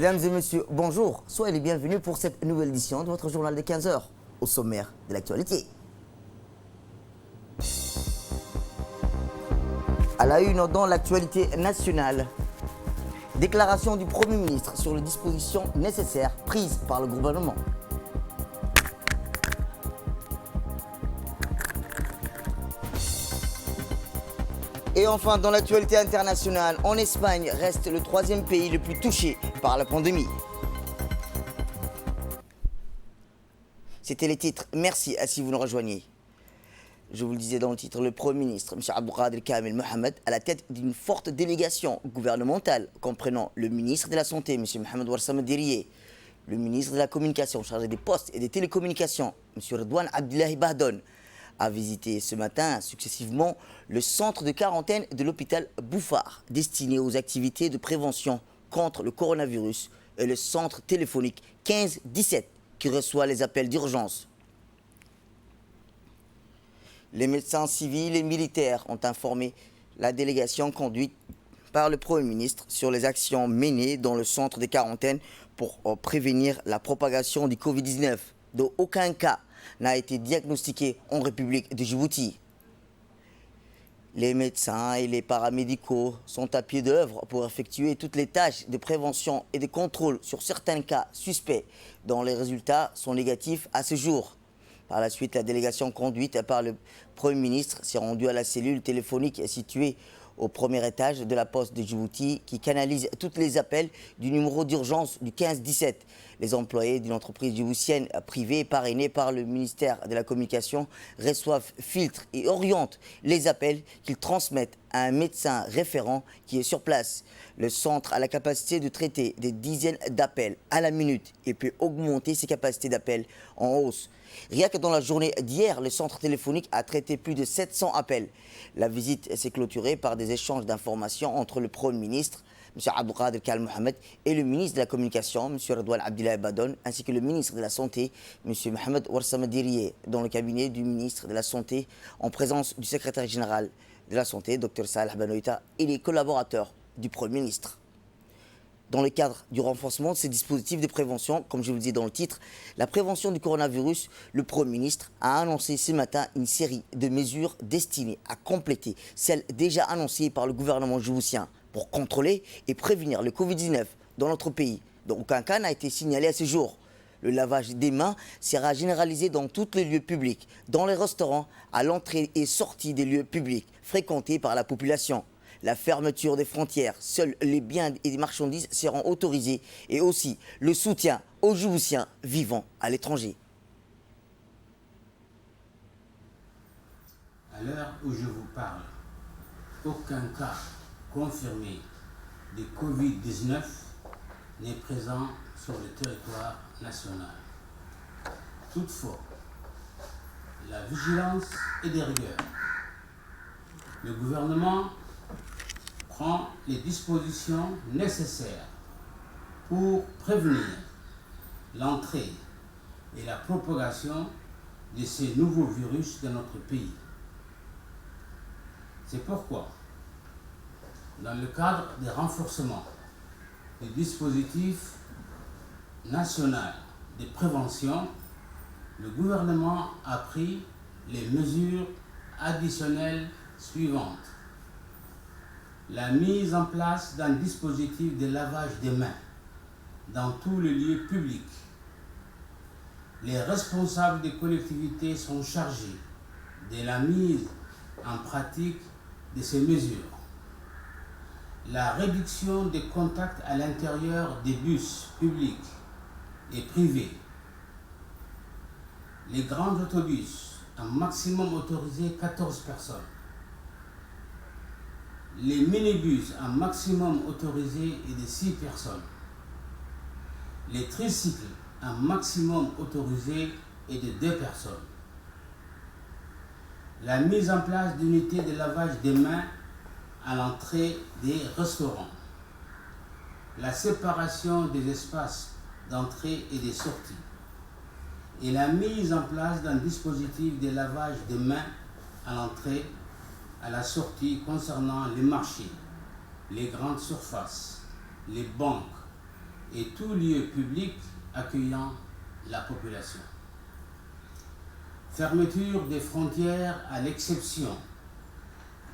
Mesdames et messieurs, bonjour. Soyez les bienvenus pour cette nouvelle édition de votre journal de 15 heures. Au sommaire de l'actualité. À la une dans l'actualité nationale, déclaration du Premier ministre sur les dispositions nécessaires prises par le gouvernement. Et enfin, dans l'actualité internationale, en Espagne reste le troisième pays le plus touché par la pandémie. C'était les titres. Merci si vous nous rejoignez. Je vous le disais dans le titre, le Premier ministre, M. Abdelkader Kamel Mohamed, à la tête d'une forte délégation gouvernementale, comprenant le ministre de la Santé, M. Mohamed Ouarsama Diriyé, le ministre de la Communication chargé des Postes et des Télécommunications, M. Redouane Abdullahi Bahdon, a visité ce matin successivement le centre de quarantaine de l'hôpital Bouffar, destiné aux activités de prévention contre le coronavirus, et le centre téléphonique 1517, qui reçoit les appels d'urgence. Les médecins civils et militaires ont informé la délégation conduite par le Premier ministre sur les actions menées dans le centre de quarantaine pour prévenir la propagation du Covid-19, dont aucun cas n'a été diagnostiqué en République de Djibouti. Les médecins et les paramédicaux sont à pied d'œuvre pour effectuer toutes les tâches de prévention et de contrôle sur certains cas suspects dont les résultats sont négatifs à ce jour. Par la suite, la délégation conduite par le Premier ministre s'est rendue à la cellule téléphonique située au premier étage de la poste de Djibouti qui canalise tous les appels du numéro d'urgence du 1517. Les employés d'une entreprise djiboutienne privée parrainée par le ministère de la Communication reçoivent, filtrent et orientent les appels qu'ils transmettent à un médecin référent qui est sur place. Le centre a la capacité de traiter des dizaines d'appels à la minute et peut augmenter ses capacités d'appels en hausse. Rien que dans la journée d'hier, le centre téléphonique a traité plus de 700 appels. La visite s'est clôturée par des échanges d'informations entre le Premier ministre, M. Abdelkader Kamel Mohamed, et le ministre de la Communication, M. Redouane Abdullahi Bahdon, ainsi que le ministre de la Santé, M. Mohamed Ouarsama Diriyé, dans le cabinet du ministre de la Santé, en présence du secrétaire général de la Santé, Dr Salah Banoïta, et les collaborateurs du Premier ministre. Dans le cadre du renforcement de ces dispositifs de prévention, comme je vous le dis dans le titre, la prévention du coronavirus, le Premier ministre a annoncé ce matin une série de mesures destinées à compléter celles déjà annoncées par le gouvernement djiboutien pour contrôler et prévenir le Covid-19 dans notre pays, dont aucun cas n'a été signalé à ce jour. Le lavage des mains sera généralisé dans tous les lieux publics, dans les restaurants, à l'entrée et sortie des lieux publics fréquentés par la population. La fermeture des frontières, seuls les biens et les marchandises seront autorisés et aussi le soutien aux Djiboutiens vivant à l'étranger. À l'heure où je vous parle, aucun cas confirmé de Covid-19 n'est présent sur le territoire national. Toutefois, la vigilance est de rigueur. Le gouvernement prend les dispositions nécessaires pour prévenir l'entrée et la propagation de ces nouveaux virus dans notre pays. C'est pourquoi, dans le cadre des renforcements du dispositif national de prévention, le gouvernement a pris les mesures additionnelles suivantes. La mise en place d'un dispositif de lavage des mains dans tous les lieux publics. Les responsables des collectivités sont chargés de la mise en pratique de ces mesures. La réduction des contacts à l'intérieur des bus publics et privés. Les grands autobus, un maximum autorisé 14 personnes. Les minibus, un maximum autorisé est de 6 personnes. Les tricycles, un maximum autorisé est de 2 personnes. La mise en place d'unités de lavage des mains à l'entrée des restaurants. La séparation des espaces d'entrée et de sortie. Et la mise en place d'un dispositif de lavage des mains à l'entrée, à la sortie concernant les marchés, les grandes surfaces, les banques et tout lieu public accueillant la population. Fermeture des frontières à l'exception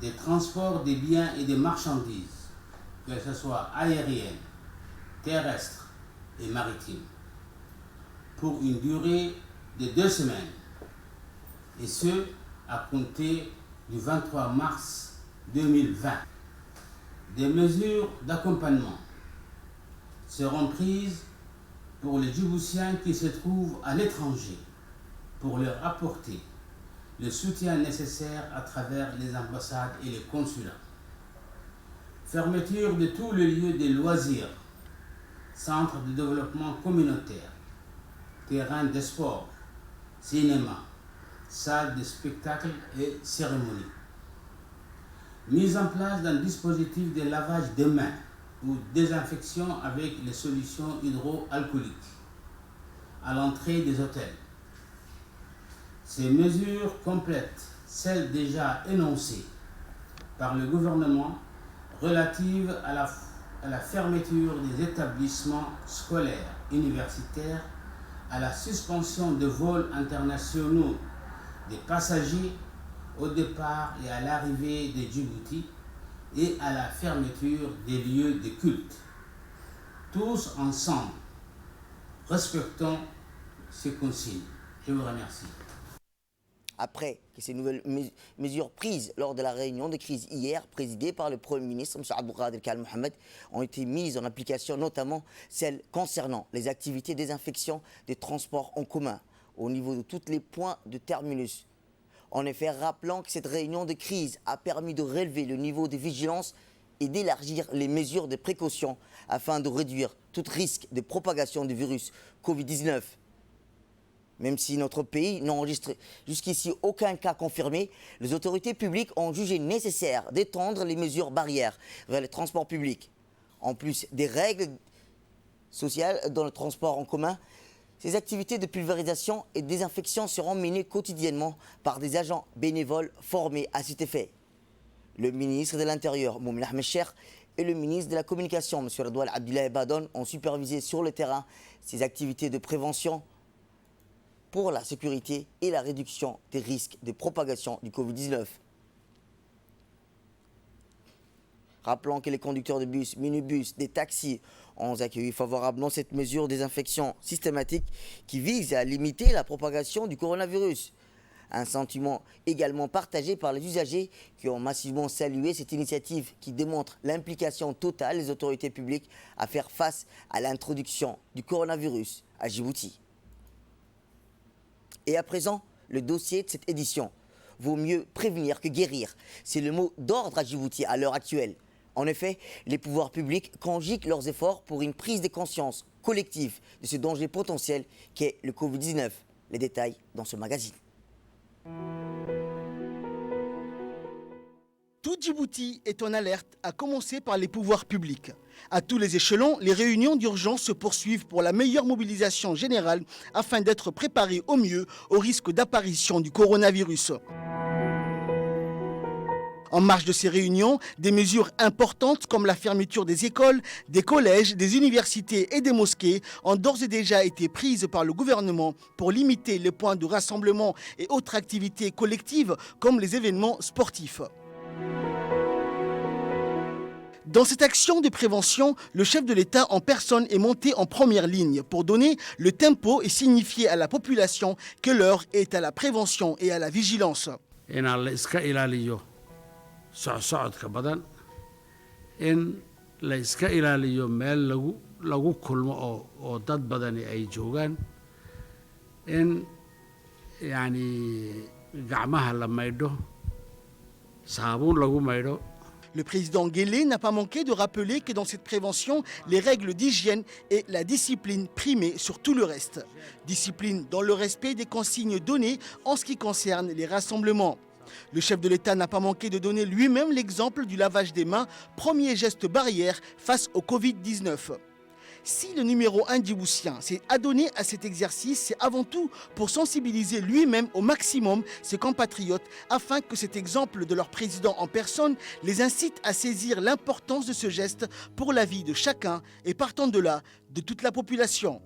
des transports des biens et des marchandises, que ce soit aériennes, terrestres et maritimes, pour une durée de 2 semaines, et ce, à compter du 23 mars 2020. Des mesures d'accompagnement seront prises pour les Djiboutiens qui se trouvent à l'étranger pour leur apporter le soutien nécessaire à travers les ambassades et les consulats. Fermeture de tous les lieux de loisirs, centres de développement communautaire, terrains de sport, cinéma, salles de spectacle et cérémonies. Mise en place d'un dispositif de lavage des mains ou désinfection avec les solutions hydroalcooliques à l'entrée des hôtels. Ces mesures complètent celles déjà énoncées par le gouvernement relatives à la fermeture des établissements scolaires, universitaires, à la suspension de vols internationaux des passagers au départ et à l'arrivée de Djibouti et à la fermeture des lieux de culte. Tous ensemble, respectons ces consignes. Je vous remercie. Après que ces nouvelles mesures prises lors de la réunion de crise hier, présidée par le Premier ministre, M. Abdelkader Kal Mohamed, ont été mises en application, notamment celles concernant les activités de désinfection des transports en commun au niveau de tous les points de terminus. En effet, rappelant que cette réunion de crise a permis de relever le niveau de vigilance et d'élargir les mesures de précaution afin de réduire tout risque de propagation du virus Covid-19. Même si notre pays n'enregistre jusqu'ici aucun cas confirmé, les autorités publiques ont jugé nécessaire d'étendre les mesures barrières vers les transports publics. En plus des règles sociales dans le transport en commun, ces activités de pulvérisation et de désinfection seront menées quotidiennement par des agents bénévoles formés à cet effet. Le ministre de l'Intérieur, Moumen Ahmed Cheikh, et le ministre de la Communication, M. Redouane Abdoulaye Badone, ont supervisé sur le terrain ces activités de prévention pour la sécurité et la réduction des risques de propagation du Covid-19. Rappelons que les conducteurs de bus, minibus, des taxis ont accueilli favorablement cette mesure de désinfection systématique qui vise à limiter la propagation du coronavirus. Un sentiment également partagé par les usagers qui ont massivement salué cette initiative qui démontre l'implication totale des autorités publiques à faire face à l'introduction du coronavirus à Djibouti. Et à présent, le dossier de cette édition. Vaut mieux prévenir que guérir. C'est le mot d'ordre à Djibouti à l'heure actuelle. En effet, les pouvoirs publics conjuguent leurs efforts pour une prise de conscience collective de ce danger potentiel qu'est le Covid-19. Les détails dans ce magazine. Tout Djibouti est en alerte, à commencer par les pouvoirs publics. À tous les échelons, les réunions d'urgence se poursuivent pour la meilleure mobilisation générale afin d'être préparés au mieux au risque d'apparition du coronavirus. En marge de ces réunions, des mesures importantes comme la fermeture des écoles, des collèges, des universités et des mosquées ont d'ores et déjà été prises par le gouvernement pour limiter les points de rassemblement et autres activités collectives comme les événements sportifs. Dans cette action de prévention, le chef de l'État en personne est monté en première ligne pour donner le tempo et signifier à la population que l'heure est à la prévention et à la vigilance. socodka badan in la iska ilaaliyo meel lagu kulmo oo dad badani ay joogaan in yani gacmaha la maydho saabuun lagu maydho. Le président Guélé n'a pas manqué de rappeler que dans cette prévention, les règles d'hygiène et la discipline primaient sur tout le reste. Discipline dans le respect des consignes données en ce qui concerne les rassemblements. Le chef de l'État n'a pas manqué de donner lui-même l'exemple du lavage des mains, premier geste barrière face au Covid-19. Si le numéro 1 djiboutien s'est adonné à cet exercice, c'est avant tout pour sensibiliser lui-même au maximum ses compatriotes afin que cet exemple de leur président en personne les incite à saisir l'importance de ce geste pour la vie de chacun et partant de là, de toute la population.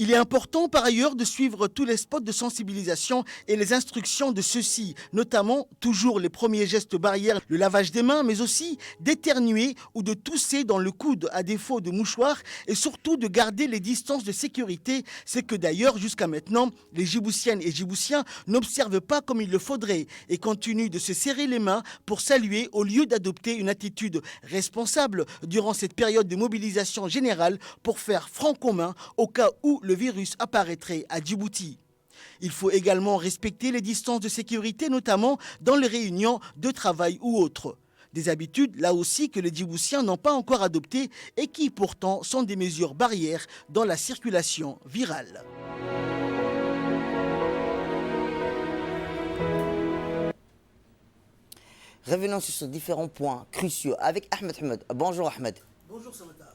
Il est important par ailleurs de suivre tous les spots de sensibilisation et les instructions de ceux-ci, notamment toujours les premiers gestes barrières, le lavage des mains, mais aussi d'éternuer ou de tousser dans le coude à défaut de mouchoir et surtout de garder les distances de sécurité. C'est que d'ailleurs jusqu'à maintenant, les Djiboutiennes et Djiboutiens n'observent pas comme il le faudrait et continuent de se serrer les mains pour saluer au lieu d'adopter une attitude responsable durant cette période de mobilisation générale pour faire front commun au cas où le virus apparaîtrait à Djibouti. Il faut également respecter les distances de sécurité, notamment dans les réunions de travail ou autres. Des habitudes, là aussi, que les Djiboutiens n'ont pas encore adoptées et qui, pourtant, sont des mesures barrières dans la circulation virale. Revenons sur ces différents points cruciaux avec Ahmed Ahmed. Bonjour Ahmed. Bonjour Samatar.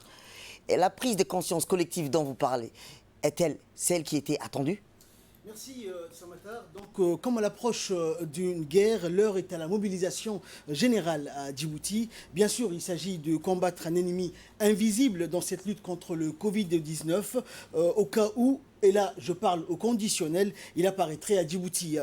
Et la prise de conscience collective dont vous parlez, est-elle celle qui était attendue? Merci Samatar. Donc, comme à l'approche d'une guerre, l'heure est à la mobilisation générale à Djibouti. Bien sûr, il s'agit de combattre un ennemi invisible dans cette lutte contre le Covid-19, au cas où, et là je parle au conditionnel, il apparaîtrait à Djibouti.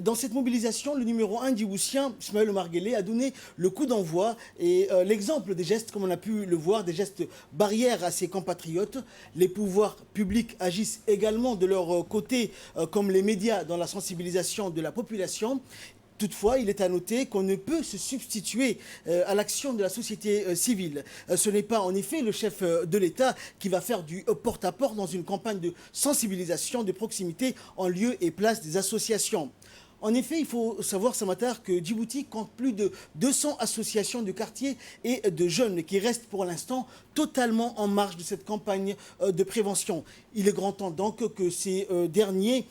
Dans cette mobilisation, le numéro 1 djiboutien, Ismaël Omar Guelleh, a donné le coup d'envoi et l'exemple des gestes, comme on a pu le voir, des gestes barrières à ses compatriotes. Les pouvoirs publics agissent également de leur côté, comme les médias, dans la sensibilisation de la population. Toutefois, il est à noter qu'on ne peut se substituer à l'action de la société civile. Ce n'est pas en effet le chef de l'État qui va faire du porte-à-porte dans une campagne de sensibilisation de proximité en lieu et place des associations. En effet, il faut savoir, Samatar, que Djibouti compte plus de 200 associations de quartier et de jeunes qui restent pour l'instant totalement en marge de cette campagne de prévention. Il est grand temps donc que ces derniers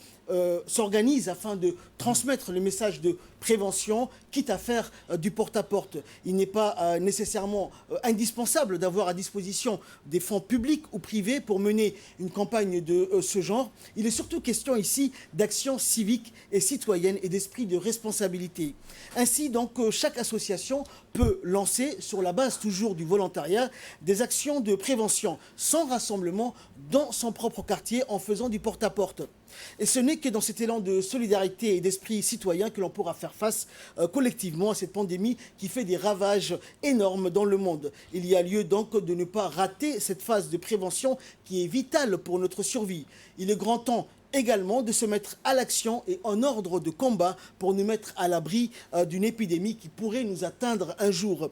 s'organisent afin de transmettre le message de prévention, quitte à faire du porte-à-porte. Il n'est pas nécessairement indispensable d'avoir à disposition des fonds publics ou privés pour mener une campagne de ce genre. Il est surtout question ici d'action civique et citoyenne et d'esprit de responsabilité. Ainsi, donc, chaque association peut lancer, sur la base toujours du volontariat, des actions de prévention sans rassemblement dans son propre quartier en faisant du porte-à-porte. Et ce n'est que dans cet élan de solidarité et d'esprit citoyen que l'on pourra faire face collectivement à cette pandémie qui fait des ravages énormes dans le monde. Il y a lieu donc de ne pas rater cette phase de prévention qui est vitale pour notre survie. Il est grand temps également de se mettre à l'action et en ordre de combat pour nous mettre à l'abri d'une épidémie qui pourrait nous atteindre un jour.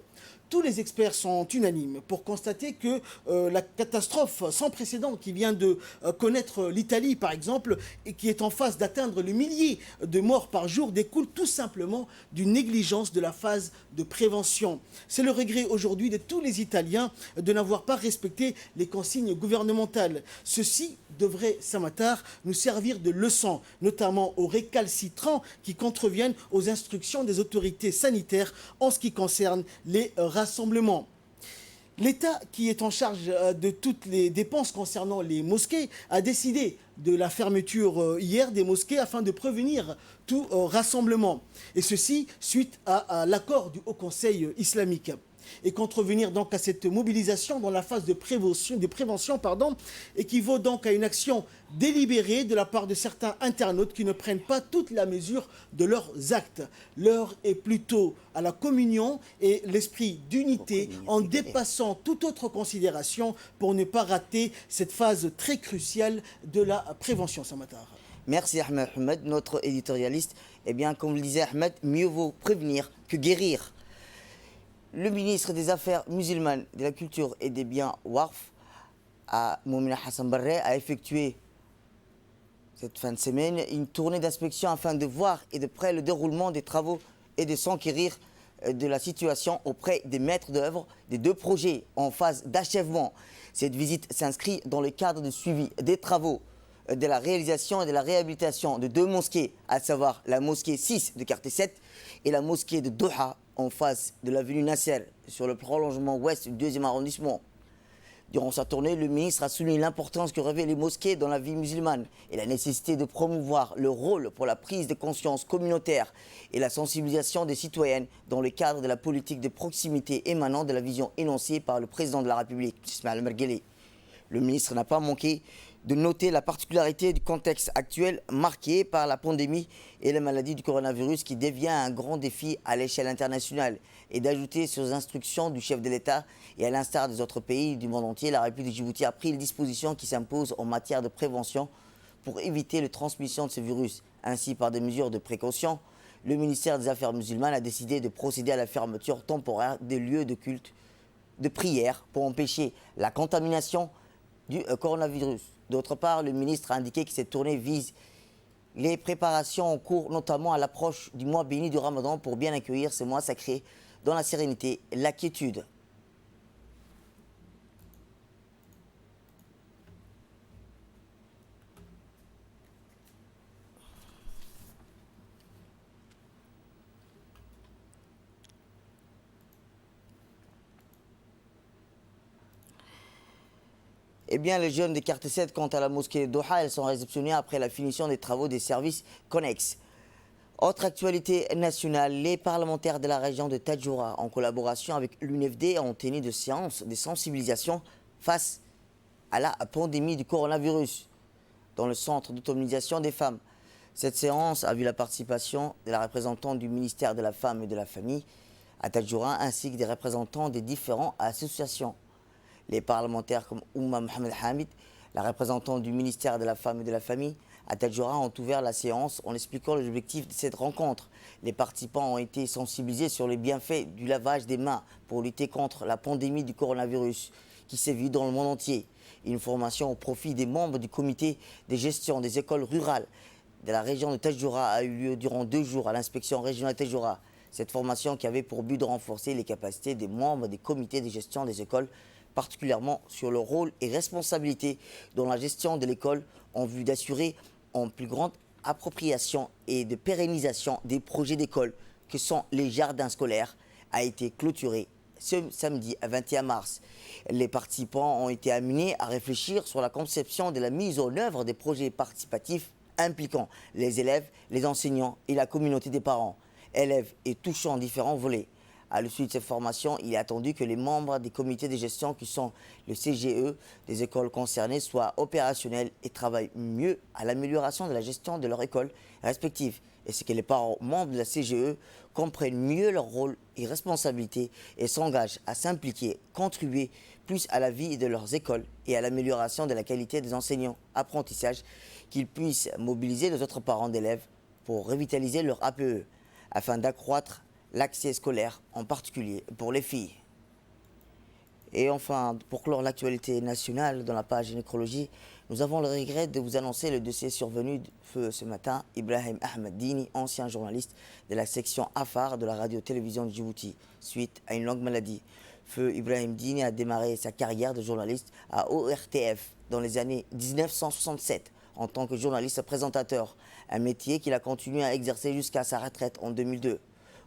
Tous les experts sont unanimes pour constater que la catastrophe sans précédent qui vient de connaître l'Italie, par exemple, et qui est en phase d'atteindre le millier de morts par jour, découle tout simplement d'une négligence de la phase de prévention. C'est le regret aujourd'hui de tous les Italiens de n'avoir pas respecté les consignes gouvernementales. Ceci devrait, Samatar, nous servir de leçon, notamment aux récalcitrants qui contreviennent aux instructions des autorités sanitaires en ce qui concerne les rassemblements. L'État, qui est en charge de toutes les dépenses concernant les mosquées, a décidé de la fermeture hier des mosquées afin de prévenir tout rassemblement. Et ceci suite à l'accord du Haut Conseil islamique. Et contrevenir donc à cette mobilisation dans la phase de prévention, équivaut donc à une action délibérée de la part de certains internautes qui ne prennent pas toute la mesure de leurs actes. L'heure est plutôt à la communion et l'esprit d'unité en dépassant toute autre considération pour ne pas rater cette phase très cruciale de la prévention, Samatar. Merci Ahmed Ahmed, notre éditorialiste. Eh bien, comme le disait Ahmed, mieux vaut prévenir que guérir. Le ministre des Affaires musulmanes, de la Culture et des Biens Waqf, Moumina Hassan Barre, a effectué cette fin de semaine une tournée d'inspection afin de voir et de près le déroulement des travaux et de s'enquérir de la situation auprès des maîtres d'œuvre des deux projets en phase d'achèvement. Cette visite s'inscrit dans le cadre de suivi des travaux de la réalisation et de la réhabilitation de 2 mosquées, à savoir la mosquée 6 de Quartier 7 et la mosquée de Doha en face de l'avenue Nasser, sur le prolongement ouest du 2e arrondissement. Durant sa tournée, le ministre a souligné l'importance que revêtent les mosquées dans la vie musulmane et la nécessité de promouvoir le rôle pour la prise de conscience communautaire et la sensibilisation des citoyennes dans le cadre de la politique de proximité émanant de la vision énoncée par le président de la République, Ismaël Mergueli. Le ministre n'a pas manqué de noter la particularité du contexte actuel marqué par la pandémie et la maladie du coronavirus qui devient un grand défi à l'échelle internationale et d'ajouter sur les instructions du chef de l'État et à l'instar des autres pays du monde entier, la République de Djibouti a pris les dispositions qui s'imposent en matière de prévention pour éviter la transmission de ce virus. Ainsi, par des mesures de précaution, le ministère des Affaires musulmanes a décidé de procéder à la fermeture temporaire des lieux de culte, de prière pour empêcher la contamination du coronavirus. D'autre part, le ministre a indiqué que cette tournée vise les préparations en cours, notamment à l'approche du mois béni du Ramadan, pour bien accueillir ce mois sacré dans la sérénité et la quiétude. Eh bien, les jeunes des Quartier 7, quant à la mosquée de Doha, elles sont réceptionnées après la finition des travaux des services connexes. Autre actualité nationale, les parlementaires de la région de Tadjoura, en collaboration avec l'UNFD, ont tenu des séances de sensibilisation face à la pandémie du coronavirus dans le centre d'autonomisation des femmes. Cette séance a vu la participation de la représentante du ministère de la Femme et de la Famille à Tadjoura, ainsi que des représentants des différentes associations. Les parlementaires comme Oumma Mohamed Hamid, la représentante du ministère de la Femme et de la Famille, à Tadjoura, ont ouvert la séance en expliquant l'objectif de cette rencontre. Les participants ont été sensibilisés sur les bienfaits du lavage des mains pour lutter contre la pandémie du coronavirus qui sévit dans le monde entier. Une formation au profit des membres du comité de gestion des écoles rurales de la région de Tadjoura a eu lieu durant 2 jours à l'inspection régionale de Tadjoura. Cette formation qui avait pour but de renforcer les capacités des membres des comités de gestion des écoles, particulièrement sur le rôle et responsabilité dans la gestion de l'école en vue d'assurer une plus grande appropriation et de pérennisation des projets d'école que sont les jardins scolaires, a été clôturé ce samedi 21 mars. Les participants ont été amenés à réfléchir sur la conception de la mise en œuvre des projets participatifs impliquant les élèves, les enseignants et la communauté des parents, élèves et touchant différents volets. À l'issue de cette formation, il est attendu que les membres des comités de gestion qui sont le CGE des écoles concernées soient opérationnels et travaillent mieux à l'amélioration de la gestion de leur école respective. Et c'est que les parents membres de la CGE comprennent mieux leur rôle et responsabilités et s'engagent à s'impliquer, contribuer plus à la vie de leurs écoles et à l'amélioration de la qualité des enseignants, apprentissage, qu'ils puissent mobiliser les autres parents d'élèves pour revitaliser leur APE afin d'accroître l'accès scolaire, en particulier pour les filles. Et enfin, pour clore l'actualité nationale dans la page nécrologie, nous avons le regret de vous annoncer le décès survenu de feu ce matin, Ibrahim Ahmed Dini, ancien journaliste de la section Afar de la radio-télévision de Djibouti, suite à une longue maladie. Feu Ibrahim Dini a démarré sa carrière de journaliste à ORTF dans les années 1967 en tant que journaliste présentateur, un métier qu'il a continué à exercer jusqu'à sa retraite en 2002.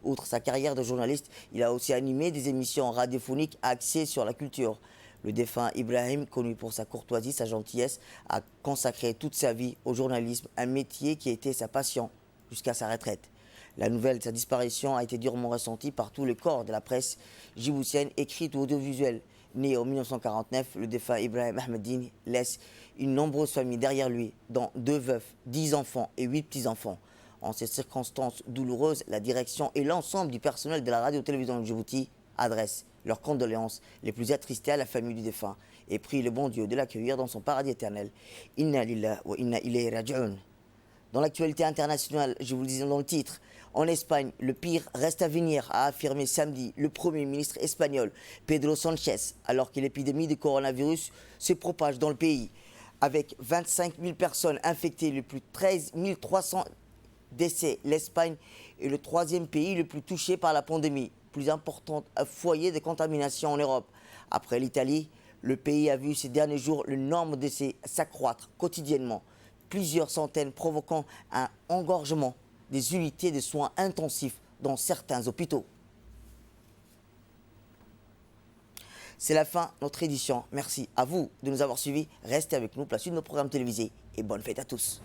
Outre sa carrière de journaliste, il a aussi animé des émissions radiophoniques axées sur la culture. Le défunt Ibrahim, connu pour sa courtoisie, sa gentillesse, a consacré toute sa vie au journalisme, un métier qui était sa passion jusqu'à sa retraite. La nouvelle de sa disparition a été durement ressentie par tout le corps de la presse djiboutienne, écrite ou audiovisuelle. Né en 1949, le défunt Ibrahim Ahmed Dini laisse une nombreuse famille derrière lui, dont 2 veufs, 10 enfants et 8 petits-enfants. En ces circonstances douloureuses, la direction et l'ensemble du personnel de la radio-télévision de Djibouti adressent leurs condoléances les plus attristées à la famille du défunt et prient le bon Dieu de l'accueillir dans son paradis éternel. Inna lillahi wa inna ilayhi raji'un. Dans l'actualité internationale, je vous le disais dans le titre, en Espagne, le pire reste à venir, a affirmé samedi le Premier ministre espagnol Pedro Sánchez, alors que l'épidémie de coronavirus se propage dans le pays. Avec 25 000 personnes infectées, le plus 13 300 décès, l'Espagne est le 3e pays le plus touché par la pandémie, plus important foyer de contamination en Europe. Après l'Italie, le pays a vu ces derniers jours le nombre de décès s'accroître quotidiennement. plusieurs centaines, provoquant un engorgement des unités de soins intensifs dans certains hôpitaux. C'est la fin de notre édition. Merci à vous de nous avoir suivis. Restez avec nous pour la suite de nos programmes télévisés et bonne fête à tous.